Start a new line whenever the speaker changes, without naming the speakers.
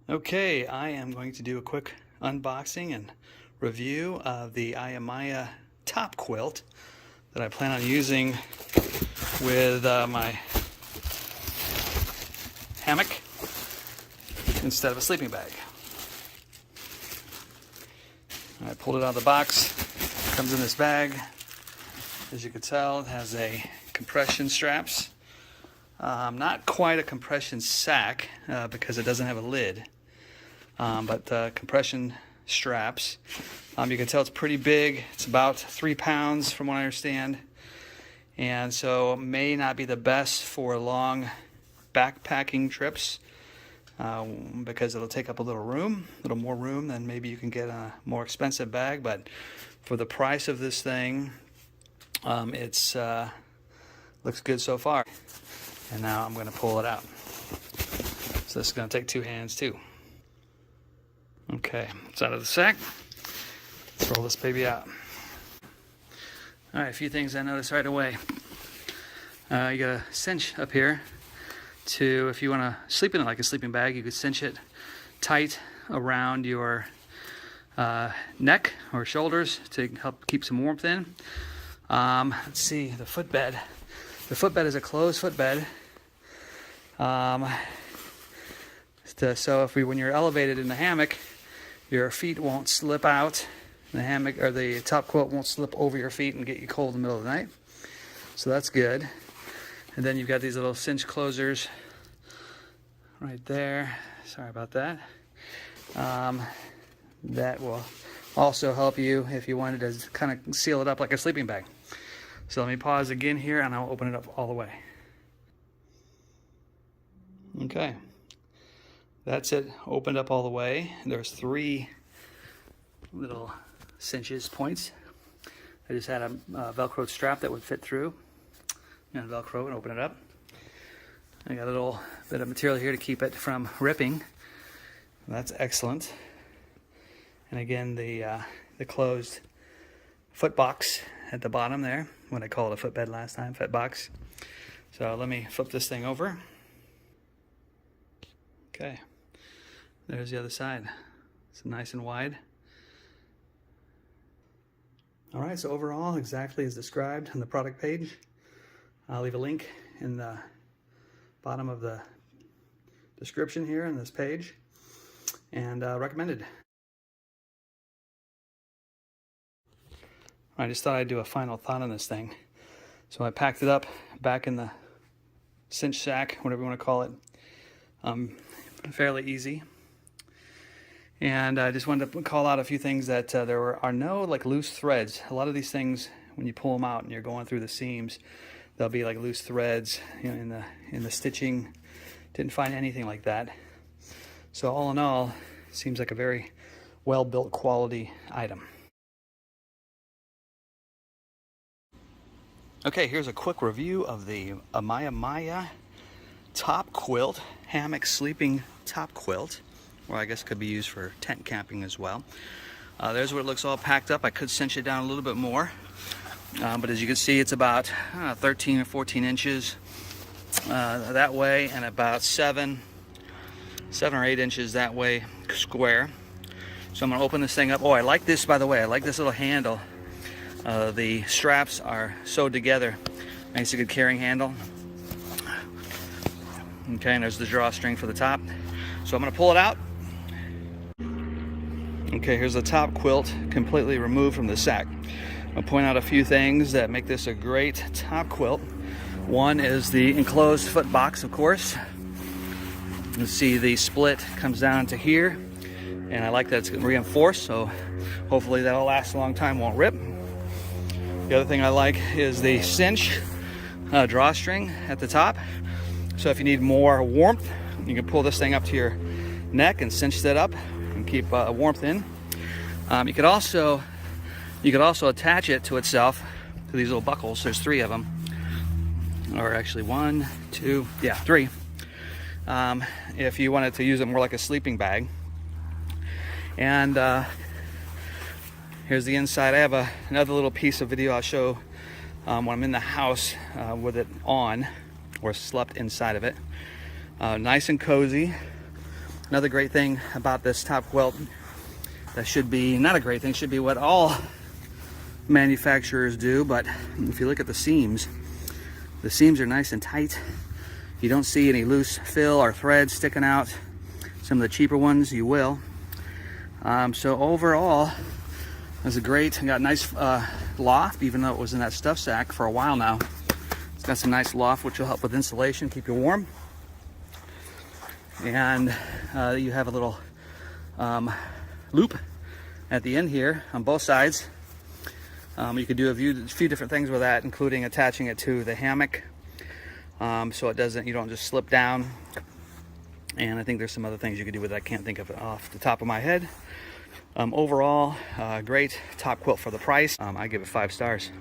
Okay, I am going to do a quick unboxing and review of the Ayamaya Topquilt that I plan on using with my hammock instead of a sleeping bag. I pulled it out of the box. It comes in this bag. As you can tell, it has a compression straps. Not quite a compression sack because it doesn't have a lid. But compression straps. You can tell it's pretty big. It's about 3 pounds from what I understand. And so it may not be the best for long backpacking trips because it'll take up a little more room than maybe you can get a more expensive bag. But for the price of this thing, it's looks good so far. And now I'm going to pull it out. So this is going to take 2 hands too. Okay, it's out of the sack. Let's roll this baby out. All right, a few things I noticed right away. You got a cinch up here to, if you want to sleep in it like a sleeping bag, you could cinch it tight around your neck or shoulders to help keep some warmth in. Let's see, the footbed. The footbed is a closed footbed. So when you're elevated in the hammock, your feet won't slip out. The hammock or the Topquilt won't slip over your feet and get you cold in the middle of the night. So that's good. And then you've got these little cinch closers right there. Sorry about that. That will also help you if you wanted to kind of seal it up like a sleeping bag. So let me pause again here and I'll open it up all the way. Okay. That's it, opened up all the way. There's 3 little cinches points. I just had a Velcro strap that would fit through. And Velcro and open it up. I got a little bit of material here to keep it from ripping. That's excellent. And again, the closed foot box at the bottom there. What I called a footbed last time, foot box. So let me flip this thing over. Okay. There's the other side. It's nice and wide. All right, so overall, exactly as described on the product page. I'll leave a link in the bottom of the description here on this page. And recommended. I just thought I'd do a final thought on this thing. So I packed it up back in the cinch sack, whatever you want to call it. Fairly easy. And I just wanted to call out a few things that there are no like loose threads. A lot of these things, when you pull them out and you're going through the seams, there'll be like loose threads, you know, in the stitching. Didn't find anything like that. So all in all, it seems like a very well-built quality item. Okay, here's a quick review of the Ayamaya Topquilt, hammock sleeping Topquilt. Or I guess could be used for tent camping as well. There's where it looks all packed up. I could cinch it down a little bit more. But as you can see, it's about 13 or 14 inches that way and about 7 or 8 inches that way square. So I'm going to open this thing up. Oh, I like this, by the way. I like this little handle. The straps are sewed together. Nice, a good carrying handle. Okay, and there's the drawstring for the top. So I'm going to pull it out. Okay, here's the Topquilt completely removed from the sack. I'll point out a few things that make this a great Topquilt. One is the enclosed foot box, of course. You see the split comes down to here, and I like that it's reinforced, so hopefully that'll last a long time, won't rip. The other thing I like is the cinch drawstring at the top. So if you need more warmth, you can pull this thing up to your neck and cinch that up and keep warmth in. You could also attach it to itself to these little buckles. There's 3 of them, or actually 1, 2, yeah, 3. If you wanted to use it more like a sleeping bag. And here's the inside. I have another little piece of video I'll show when I'm in the house with it on, or slept inside of it. Nice and cozy. Another great thing about this top quilt, that should be not a great thing, should be what all manufacturers do, but if you look at the seams are nice and tight. You don't see any loose fill or threads sticking out. Some of the cheaper ones you will. So overall, it's a great, got a nice loft, even though it was in that stuff sack for a while now. It's got some nice loft, which will help with insulation, keep you warm. And you have a little loop at the end here on both sides. You could do a few different things with that, including attaching it to the hammock, so it doesn't, you don't just slip down. And I think there's some other things you could do with it. I can't think of it off the top of my head. Overall, great top quilt for the price. I give it 5 stars.